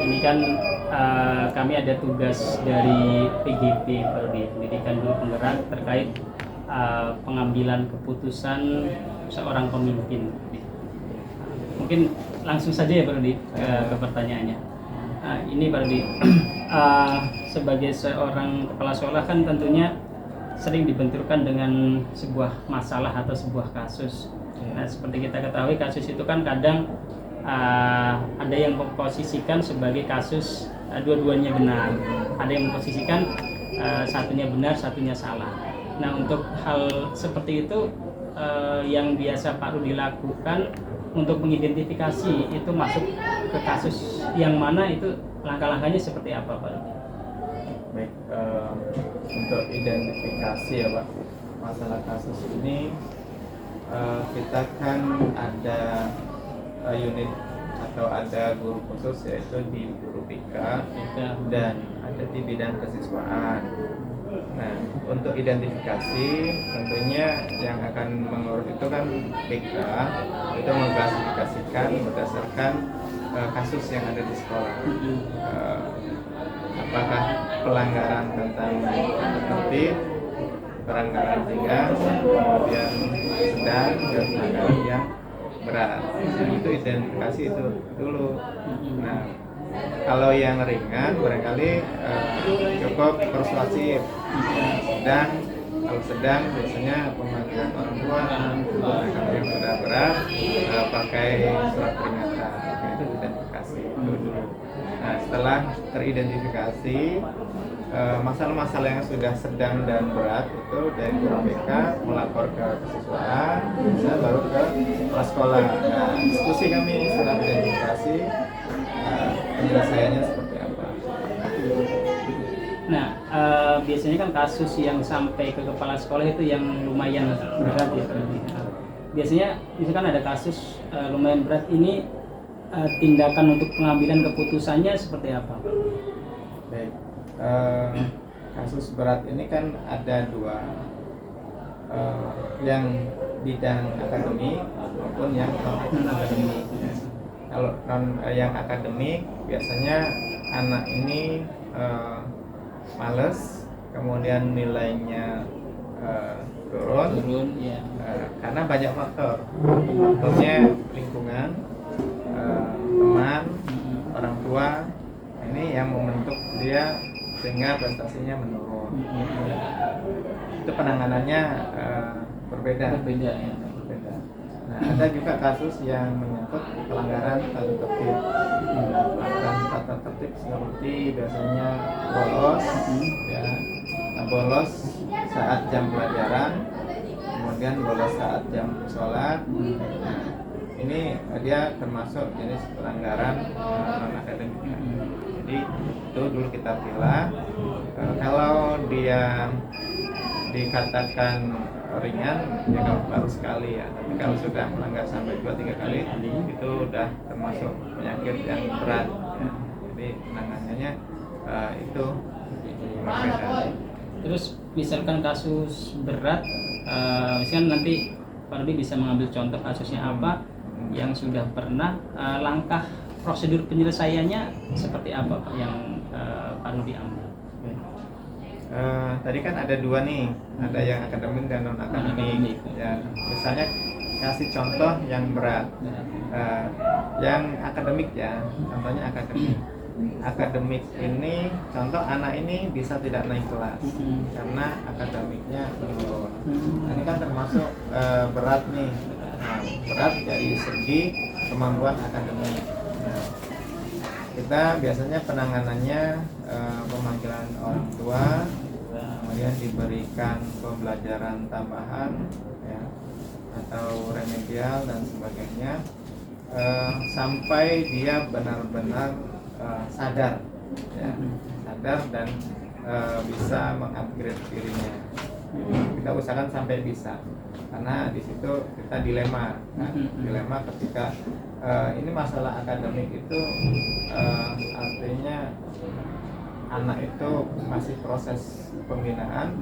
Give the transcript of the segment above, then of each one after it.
ini kan kami ada tugas dari PGP, Pendidikan Guru Penggerak, terkait pengambilan keputusan seorang pemimpin. Mungkin langsung saja ya Pak Rudi ke pertanyaannya. Ini Pak Rudi, sebagai seorang kepala sekolah kan tentunya sering dibenturkan dengan sebuah masalah atau sebuah kasus. Nah, seperti kita ketahui, kasus itu kan kadang ada yang memposisikan sebagai kasus dua-duanya benar, ada yang memposisikan satunya benar, satunya salah. Nah, untuk hal seperti itu yang biasa Pak Rudi lakukan untuk mengidentifikasi itu masuk ke kasus yang mana, itu langkah-langkahnya seperti apa Pak Rudi? Baik, untuk identifikasi ya Pak, masalah kasus ini kita kan ada unit atau ada guru khusus, yaitu di guru BK dan ada di bidang kesiswaan. Nah, untuk identifikasi tentunya yang akan mengurus itu kan BK, itu mengklasifikasikan berdasarkan kasus yang ada di sekolah. Apakah pelanggaran tentang tertib, pelanggaran ringan, kemudian sedang, dan pelanggaran yang berat. Nah, itu identifikasi itu dulu. Nah, kalau yang ringan barangkali cukup persuasif. Dan kalau sedang biasanya pemanggilan orang tua. Nah, kalau yang sudah berat pakai surat peringatan. Itu identifikasi dulu. Nah, setelah teridentifikasi masalah-masalah yang sudah sedang dan berat itu dari guru BK melapor ke kesiswaan, bisa baru ke kepala sekolah. Nah, diskusi kami setelah identifikasi penyelesaiannya seperti apa. Nah, biasanya kan kasus yang sampai ke kepala sekolah itu yang lumayan berat ya. Biasanya misalkan ada kasus lumayan berat ini, tindakan untuk pengambilan keputusannya seperti apa? Baik, kasus berat ini kan ada dua, yang bidang akademik maupun yang non akademik. Kalau yang akademik biasanya anak ini males, kemudian nilainya turun ya. Karena banyak faktor. Faktornya lingkungan, teman, orang tua, ini yang membentuk dia sehingga prestasinya menurun. Itu penanganannya berbeda. Ya. Nah, ada juga kasus yang menyangkut pelanggaran tata tertib. Pelanggaran tata tertib seperti biasanya bolos, ya, bolos saat jam pelajaran, kemudian bolos saat jam sholat. Ini dia termasuk jenis pelanggaran non akademik. Jadi itu dulu kita pilih. Kalau dia dikatakan ringan, ya kalau baru sekali ya. Tapi kalau sudah melanggar sampai 2-3 kali, itu udah termasuk penyakit yang berat. Ya. Jadi penanganannya itu berbeda. Terus misalkan kasus berat, misalkan nanti Pak Rudi bisa mengambil contoh kasusnya apa yang sudah pernah, langkah prosedur penyelesaiannya seperti apa Pak yang Pak Rudi ambil? Tadi kan ada dua nih, ada yang akademik dan non akademik. Ya, misalnya kasih contoh yang berat, yang akademik ya, contohnya akademik. Akademik ini, contoh anak ini bisa tidak naik kelas karena akademiknya menurun. Ini kan termasuk berat nih, berat dari segi kemampuan akademik. Nah, kita biasanya penanganannya pemanggilan orang tua, kemudian diberikan pembelajaran tambahan ya, atau remedial dan sebagainya, sampai dia benar-benar sadar ya, sadar dan bisa mengupgrade dirinya. Kita usahakan sampai bisa, karena di situ kita dilema kan? Dilema ketika ini masalah akademik itu artinya anak itu masih proses pembinaan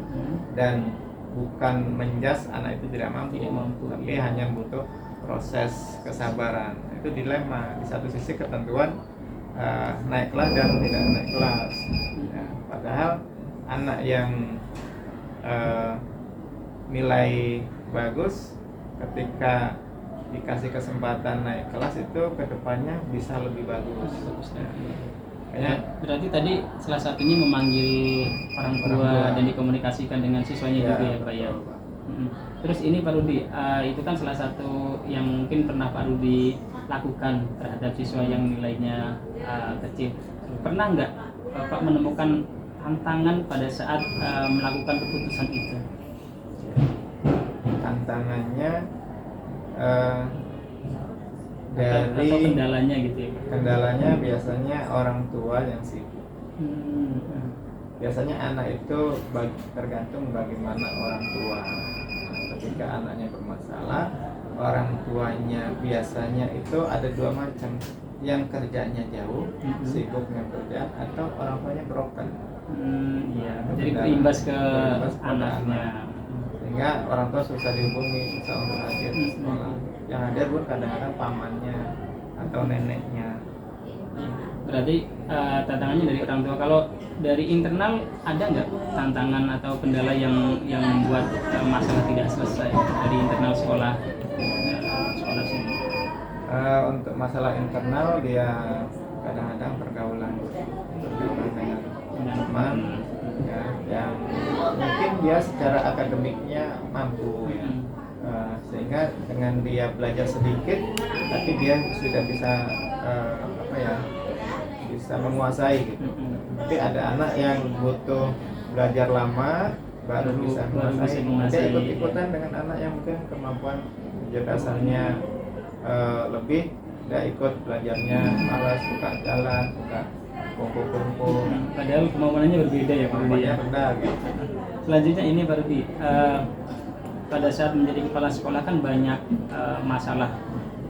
dan bukan menjas anak itu tidak mampu, tapi hanya butuh proses kesabaran. Itu dilema. Di satu sisi ketentuan naik kelas dan tidak naik kelas. Ya, padahal anak yang nilai bagus ketika dikasih kesempatan naik kelas itu kedepannya bisa lebih bagus. Ya, berarti tadi salah satunya memanggil orang tua dan dikomunikasikan dengan siswanya juga ya Pak ya. Terus ini Pak Rudi, itu kan salah satu yang mungkin pernah Pak Rudi lakukan terhadap siswa yang nilainya kecil. Pernah nggak Bapak menemukan tantangan pada saat melakukan keputusan itu? Tantangannya atau kendalanya gitu ya? Kendalanya biasanya orang tua yang sibuk. Biasanya anak itu tergantung bagaimana orang tua. Ketika anaknya bermasalah, orang tuanya biasanya itu ada dua macam, yang kerjanya jauh, sibuknya kerja, atau orang tuanya broken. Jadi berimbas ke anaknya. Sehingga orang tua susah dihubungi, susah untuk hadir di sekolah. Yang hadir pun kadang-kadang pamannya atau neneknya. Berarti tantangannya dari orang tua. Kalau dari internal ada nggak tantangan atau kendala yang membuat masalah tidak selesai dari internal sekolah sini? Untuk masalah internal dia kadang-kadang pergaulan dengan teman ya, yang mungkin dia secara akademiknya mampu ya. Sehingga dengan dia belajar sedikit tapi dia sudah bisa bisa menguasai gitu. Tapi ada anak yang butuh belajar lama baru bisa menguasai. Dia ikut-ikutan dengan anak yang mungkin kemampuan kecerdasannya lebih, dia ikut belajarnya malas, suka jalan, suka kumpul-kumpul. Padahal kemampuannya berbeda ya Pak Rudi ya. Gitu. Selanjutnya ini Pak Rudi, pada saat menjadi kepala sekolah kan banyak masalah,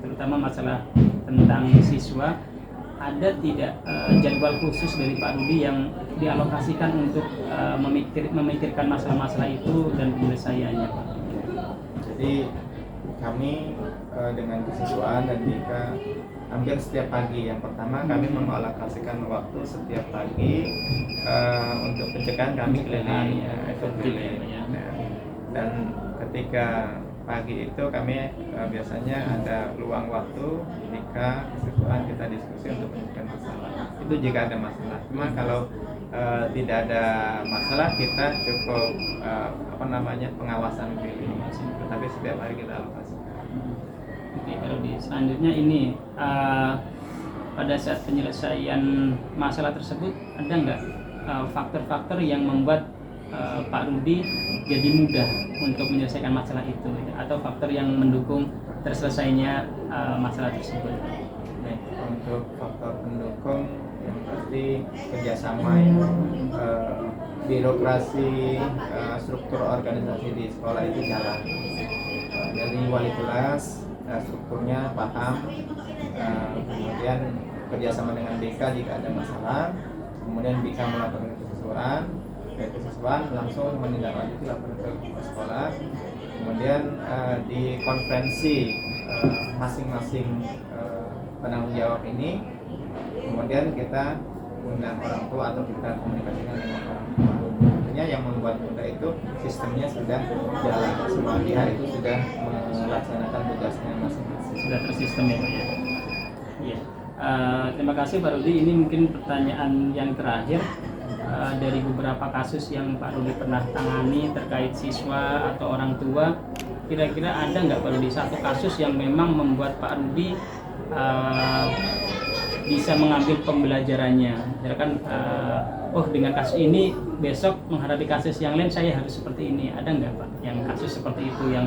terutama masalah tentang siswa. Ada tidak jadwal khusus dari Pak Rudi yang dialokasikan untuk memikirkan masalah-masalah itu dan penyelesaiannya Pak? Jadi kami dengan kesiswaan dan Dika hampir setiap pagi. Yang pertama kami mengalokasikan waktu setiap pagi untuk pencegahan kami keliling, dan ketika pagi itu kami biasanya ada luang waktu ketika kesiswaan kita diskusi untuk menyelesaikan masalah. Itu jika ada masalah. Cuma kalau tidak ada masalah kita cukup pengawasan keliling. Tapi setiap hari kita alokasi. Oke, kalau di selanjutnya ini pada saat penyelesaian masalah tersebut ada nggak faktor-faktor yang membuat Pak Rudi jadi mudah untuk menyelesaikan masalah itu, atau faktor yang mendukung terselesainya masalah tersebut? Untuk faktor pendukung yang pasti kerjasama ya, birokrasi, struktur organisasi di sekolah itu jalan. Dari wali kelas strukturnya paham, kemudian kerjasama dengan BK jika ada masalah, kemudian BK melakukan kesiswaan langsung menindaklanjuti laporan ke sekolah, kemudian di konferensi masing-masing penanggung jawab ini, kemudian kita undang orang tua atau kita komunikasikan dengan orang tua. Artinya yang membuat mudah itu sistemnya sudah jalan, semua pihak itu sudah melaksanakan tugasnya masing-masing. Sudah tersistem ya Pak ya. Iya. Terima kasih Pak Rudi. Ini mungkin pertanyaan yang terakhir. Dari beberapa kasus yang Pak Rudi pernah tangani terkait siswa atau orang tua, kira-kira ada nggak Pak Rudi satu kasus yang memang membuat Pak Rudi bisa mengambil pembelajarannya? Misalkan, dengan kasus ini besok menghadapi kasus yang lain saya harus seperti ini. Ada nggak Pak yang kasus seperti itu yang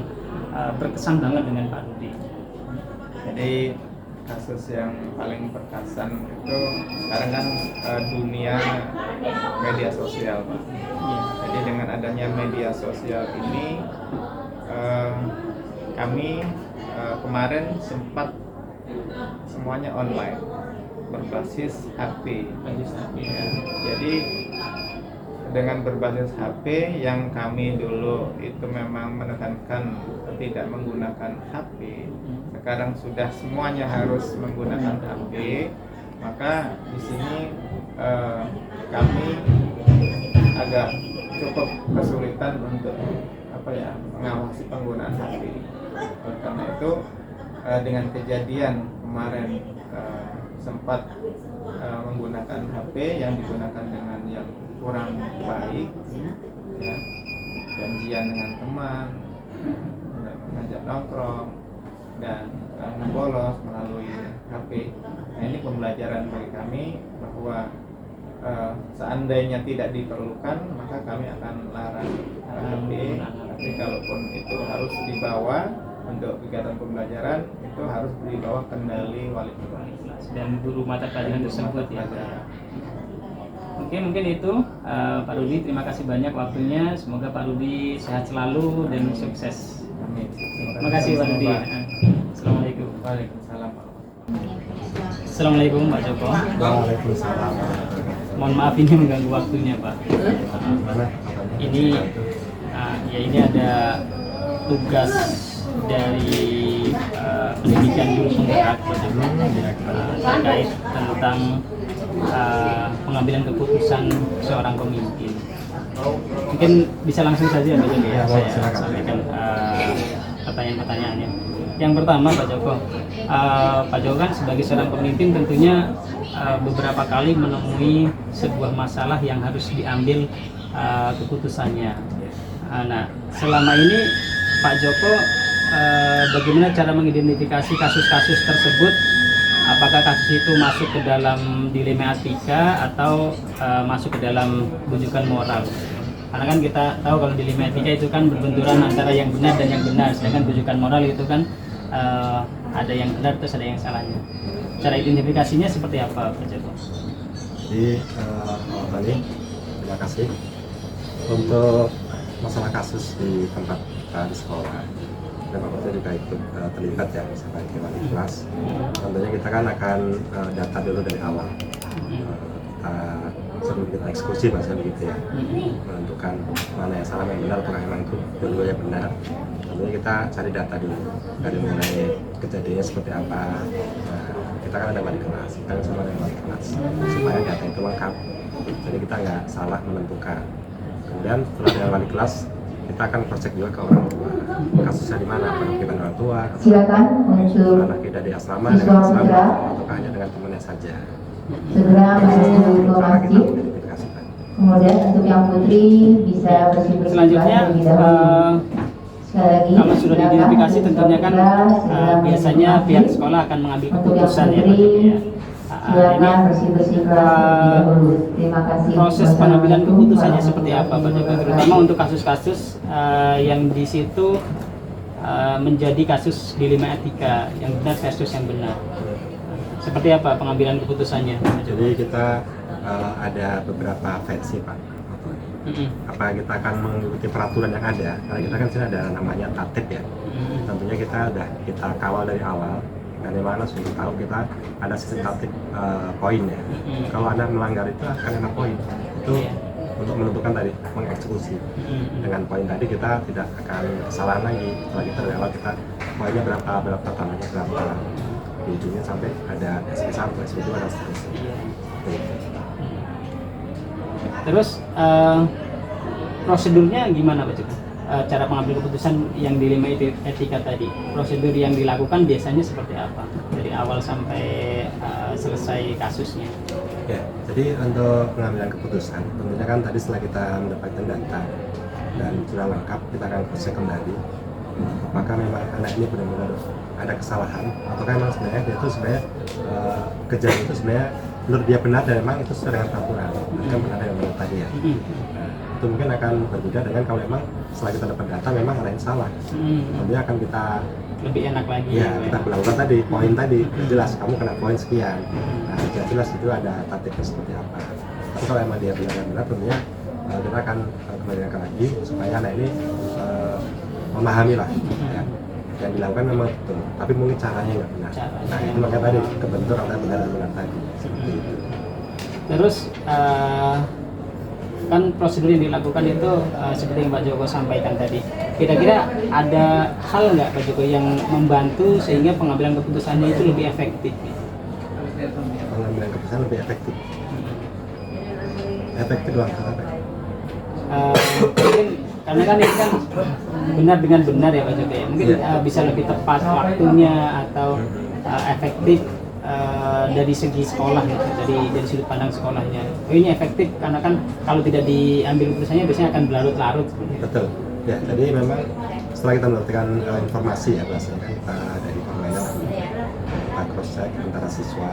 berkesan banget dengan Pak Rudi? Jadi kasus yang paling berkesan itu sekarang kan dunia media sosial Pak. Jadi dengan adanya media sosial ini kami kemarin sempat semuanya online berbasis HP. Ya. Jadi dengan berbasis HP yang kami dulu itu memang menekankan tidak menggunakan HP, sekarang sudah semuanya harus menggunakan HP. Maka di sini kami agak cukup kesulitan untuk mengawasi penggunaan HP. Oleh karena itu dengan kejadian kemarin sempat menggunakan HP yang digunakan dengan yang kurang baik, ya, janjian dengan teman, mengajak nongkrong dan membolos melalui HP. Nah, ini pembelajaran bagi kami bahwa seandainya tidak diperlukan maka kami akan larang HP. Tapi kalaupun itu harus dibawa untuk kegiatan pembelajaran, itu harus dibawa kendali wali kelas dan guru mata pelajaran tersebut ya. Oke, mungkin itu Pak Rudi, terima kasih banyak waktunya. Semoga Pak Rudi sehat selalu dan sukses. Amin. Terima kasih Pak Rudi. Assalamualaikum. Waalaikumsalam. Assalamualaikum Pak Joko. Waalaikumsalam. Mohon maaf ini mengganggu waktunya Pak. Ini ini ada tugas dari pendidikan guru penggerak Pak Joko terkait tentang pengambilan keputusan seorang pemimpin. Mungkin bisa langsung saja Pak Joko ya, saya sampaikan pertanyaan-pertanyaannya. Yang pertama Pak Joko, Pak Joko kan sebagai seorang pemimpin tentunya beberapa kali menemui sebuah masalah yang harus diambil keputusannya. Nah, selama ini Pak Joko bagaimana cara mengidentifikasi kasus-kasus tersebut? Apakah kasus itu masuk ke dalam dilema etika atau masuk ke dalam bujukan moral? Karena kan kita tahu kalau dilema etika itu kan berbenturan antara yang benar dan yang benar, sedangkan bujukan moral itu kan ada yang benar terus ada yang salahnya. Cara identifikasinya seperti apa Pak Joko? Jadi tadi terima kasih untuk masalah kasus di tempat kita di sekolah. Dan Bapak juga ikut terlibat ya sebagai wali kelas. Tentunya kita kan akan data dulu dari awal. Sebelum kita eksekusi bahasa begitu ya, menentukan mana yang salah yang benar, apakah memang itu dua-duanya benar. Tentunya kita cari data dulu dari mengenai kejadiannya seperti apa. Kita kan ada wali kelas, kita kan semua ada wali kelas supaya data itu lengkap. Jadi kita nggak salah menentukan. Kemudian setelah dengan wali kelas, kita akan cross check juga ke orang tua. Kasusnya di mana? Apakah kita orang tua? Silakan untuk anaknya dari asrama dengan asrama atau hanya dengan temannya saja. segera menuju ke masjid. Identifikasikan. Kemudian untuk yang putri bisa bersih-bersih Selanjutnya, terlebih dahulu. Sekali lagi, kalau sudah silakan diidentifikasi untuk tentunya kan segera biasanya menuju pihak masjid. sekolah akan mengambil Untuk yang keputusan ya Pak putri, Joko ya. silakan bersih-bersih kelas terlebih dahulu. Terima kasih. Proses pengambilan Wassalamualaikum keputusannya seperti apa Pak Joko, warahmatullahi terutama untuk kasus-kasus yang di situ menjadi kasus dilema etika, yang benar versus yang benar. Seperti apa pengambilan keputusannya Pak Joko? Jadi kita ada beberapa versi Pak. Apa kita akan mengikuti peraturan yang ada? Karena kita kan sini ada namanya tatip ya. Tentunya kita kawal dari awal. Dari mana sudah tahu kita ada sistem tatip poin ya. Kalau Anda melanggar itu akan kena poin. Itu untuk menentukan tadi mengeksekusi. Dengan poin tadi kita tidak akan kesalahan lagi. Setelah kita dari awal kita poinnya berapa tanahnya berapa. Di ujungnya sampai ada SP1, SP2 dan seterusnya. Terus prosedurnya gimana Pak Joko? Cara pengambil keputusan yang dilema etika tadi, prosedur yang dilakukan biasanya seperti apa dari awal sampai selesai kasusnya? Ya, jadi untuk pengambilan keputusan, tentunya kan tadi setelah kita mendapatkan data dan sudah lengkap, kita akan cross-check kembali apakah memang anak ini benar-benar ada kesalahan ataukah memang sebenarnya dia itu sebenarnya kejadian itu sebenarnya menurut dia benar dan memang itu sesuai dengan peraturan, kan benar yang menurut tadi ya. Nah, itu mungkin akan berbeda dengan kalau memang setelah kita dapat data memang ada yang salah, kemudian akan kita lebih enak lagi ya kita berlakukan tadi poin tadi jelas kamu kena poin sekian. Nah jelas itu ada tatipnya seperti apa. Tapi kalau memang dia benar-benar tentunya kita akan kembalikan lagi supaya anak ini memahami lah ya. Yang dilakukan memang betul, tapi mungkin caranya nggak benar. Nah itu makanya tadi kebentur antara benar dan benar tadi seperti itu. Terus kan prosedur yang dilakukan itu seperti yang Pak Joko sampaikan tadi. Kira-kira ada hal nggak Pak Joko yang membantu sehingga pengambilan keputusannya itu lebih efektif? Pengambilan lebih efektif. Efektif doang apa? Mungkin karena kan ini kan benar dengan benar ya Pak Joko ya. Mungkin bisa lebih tepat waktunya atau efektif dari segi sekolah gitu, dari sudut pandang sekolahnya. Ini efektif karena kan kalau tidak diambil keputusannya biasanya akan berlarut-larut. Betul. Ya, jadi memang setelah kita mendapatkan informasi ya bahasanya kan kita dari permainan kita cross check antara siswa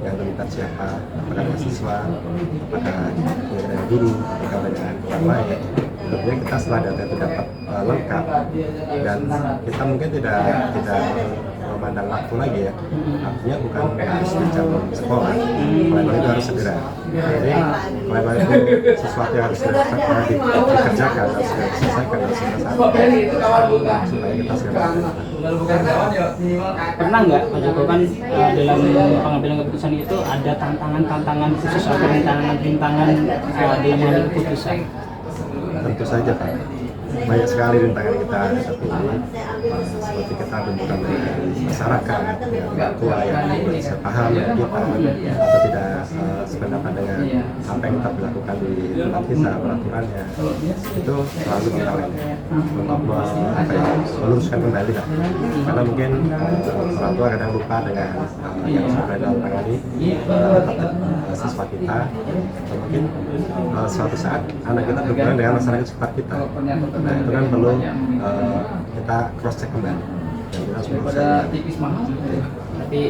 yang terlibat siapa, apakah dengan siswa, apakah dengan guru, apakah dengan orang lain. Kemudian kita setelah data itu dapat lengkap dan kita mungkin tidak memandang waktu lagi ya, artinya bukan harus di jam sekolah, kalau itu harus segera. Jadi kalau itu sesuatu yang harus dikerjakan, harus diselesaikan, harus selesai supaya kita segera. Pernah nggak Pak Joko kan dalam pengambilan keputusan itu ada tantangan-tantangan khusus atau rintangan-rintangan dalam mengambil keputusan? Tentu saja Pak, banyak sekali rintangan kita hadapi ini, seperti kita benturan dari masyarakat, orang tua yang tidak bisa paham dengan kita atau tidak sependapat dengan apa yang kita lakukan di tempat kita, peraturannya itu selalu tantangannya untuk meluruskan kembali lah. Karena mungkin orang tua kadang lupa dengan yang sudah ditangani siswa kita, atau mungkin suatu saat anak kita berhubungan dengan masyarakat sekitar kita. Nah itu kan perlu kita cross check kembali dan kita harus meluruskan kembali. Tapi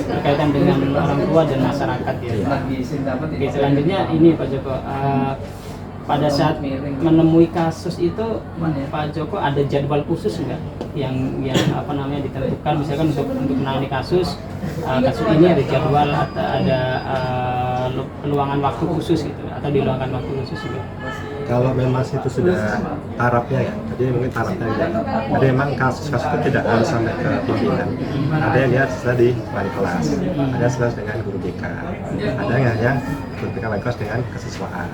berkaitan dengan orang tua dan masyarakat ya. Oke, selanjutnya ini Pak Joko, pada saat menemui kasus itu Pak Joko ada jadwal khusus nggak yang apa namanya ditentukan, misalkan untuk menangani kasus ini ada jadwal atau ada peluangan waktu khusus gitu atau diluangkan waktu khusus juga? Kalau memang itu sudah tarafnya ya, jadi mungkin tarafnya ya. Jadi memang kasus-kasus itu tidak harus sampai ke pimpinan. Ada yang dia sudah di wali kelas, ada yang dengan guru BK, ada yang hanya guru BK wali kelas dengan kesiswaan.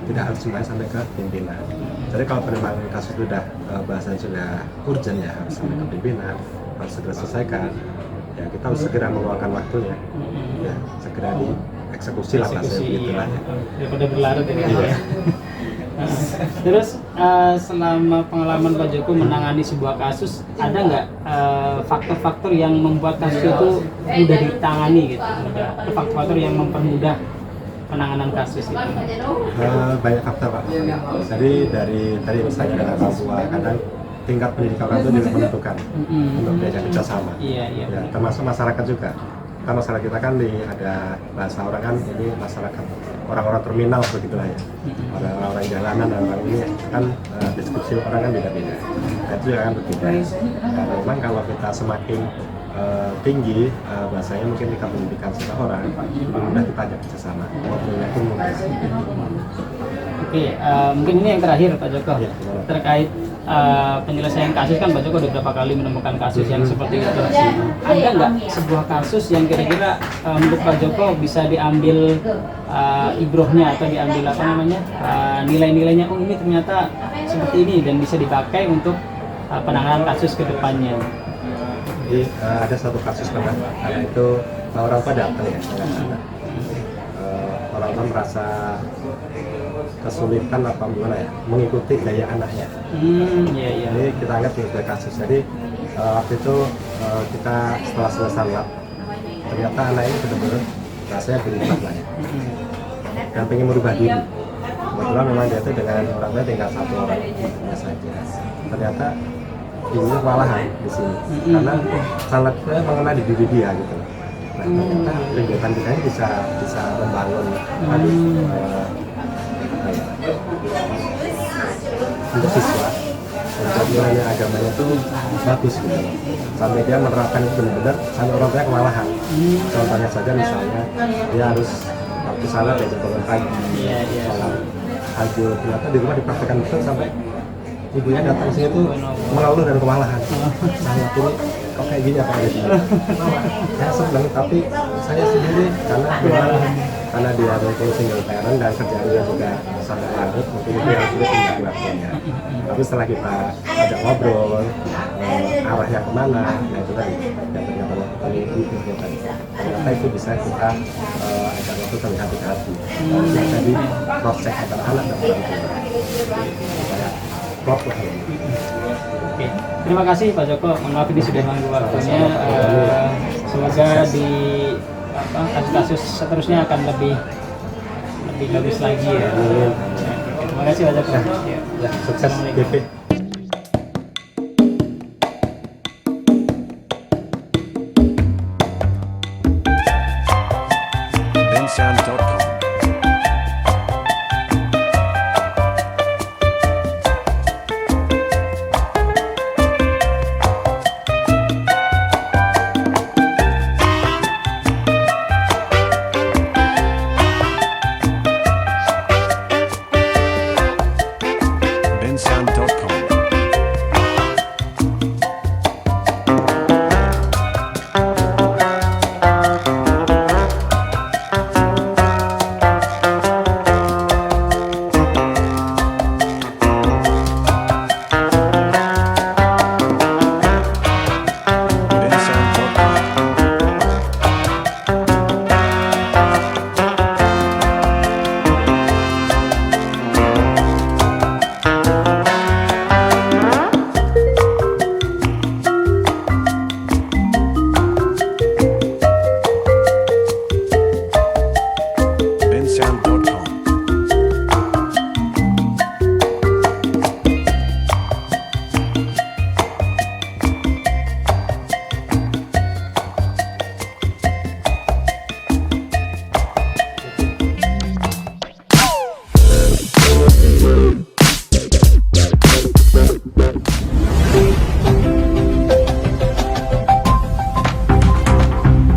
Tidak harus semuanya sampai ke pimpinan. Jadi kalau memang kasus itu sudah bahasanya sudah urgent ya, harus sampai ke pimpinan, harus segera selesaikan. Ya kita harus segera meluangkan waktunya, ya segera dieksekusi lah bahasanya begitu lah. Daripada berlarut ya. Terus selama pengalaman Pak Joko menangani sebuah kasus, ada nggak faktor-faktor yang membuat kasus itu mudah ditangani gitu, faktor-faktor yang mempermudah penanganan kasus itu? Banyak faktor Pak. Jadi dari tadi misalnya dengan orang tua, kadang tingkat pendidikan orang tua juga menentukan untuk diajak kerjasama. Iya. Ya, termasuk masyarakat juga. Karena masyarakat kita kan ada bahasa orang kan ini masyarakat orang-orang terminal begitulah ya. Orang-orang jalanan dan orang ini kan deskripsi orang kan beda-beda. Nah, itu juga kan berbeda. Nah, memang kalau kita semakin tinggi bahasanya mungkin kita pendidikan seseorang lebih mudah kita ajak kerjasama. Ngobrolnya pun mudah. Oke, mungkin ini yang terakhir Pak Joko Ya, terkait penyelesaian kasus kan Pak Joko udah berapa kali menemukan kasus yang seperti itu. Ada nggak sebuah kasus yang kira-kira menurut Pak Joko bisa diambil ibrohnya atau diambil apa namanya nilai-nilainya, oh ini ternyata seperti ini dan bisa dipakai untuk penanganan kasus ke depannya? Jadi ada satu kasus karena itu orang tua datang ya, orang tua merasa kesulitan apa gimana ya mengikuti gaya anaknya. Iya. Jadi kita anggap sebagai kasus. Jadi waktu itu kita setelah selesai lab, ternyata anak ini benar-benar rasanya berlipat lah ya, dan pengen merubah diri. Kebetulan memang dia itu dengan orang tua tinggal satu orang saja. Ternyata ibunya kewalahan di sini karena sangat mengenai diri dia gitu. Nah ternyata kegiatan kita ini bisa membangun untuk siswa untuk nilai agamanya itu bagus gitu. Sampai dia menerapkan itu benar-benar sampai orang tua kewalahan. Contohnya saja misalnya dia harus waktu salat diajak bangun pagi, sholat tahajud, ternyata di rumah dipraktekkan betul sampai ibunya datang sini tuh mengeluh dan kewalahan. Saya ini kok kayak gini apa gitu. Saya senang tapi saya sendiri karena dia mungkin single parent dan kerjaannya juga sangat larut, mungkin itu yang sulit untuk waktunya. Tapi setelah kita ajak ngobrol arahnya kemana, ya itu tadi yang ternyata ibu tadi. Ternyata itu bisa kita ajak waktu sampai hati-hati. Jadi cross check antara anak dan orang tua supaya klop lah. Oke, terima kasih Pak Joko. Mohon maaf ini sudah mengganggu waktunya. Semoga di kasus-kasus seterusnya akan lebih bagus lagi ya. Terima kasih Pak Joko. Ya, sukses BP. bensound.com